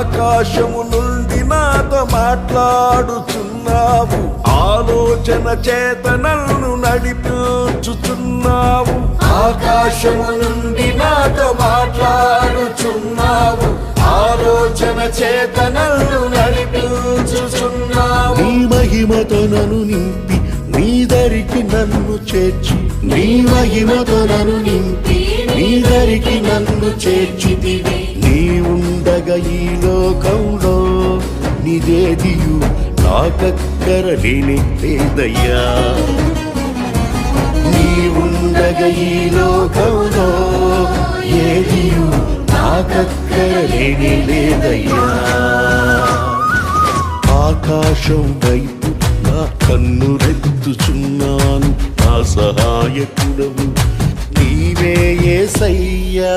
ఆకాశము నుండి నాతో మాట్లాడుచున్నావు, ఆలోచన చేత నన్ను నడిపించుచున్నావు. ఆకాశము నుండి నాతో మాట్లాడుచున్నావు, ఆలోచన చేత నన్ను నడిపించుచున్నావు. నీ మహిమతో నన్ను నింపి నీ దరికి నన్ను చేర్చి, నీ మహిమతో నన్ను నింపి నీ దరికి నన్ను చేర్చితివి. నీ ఉండగా ఈ లోకంలో నిదేదియు నాకక్కర లేదయ్యా. నీ ఉండగా ఈ లోకంలో ఏదియు నాకక్కర లేదయ్యా. ఆకాశం వైపు నా కన్నురెత్తుచున్నాను, నా సహాయకుడవు నీవే యేసయ్యా.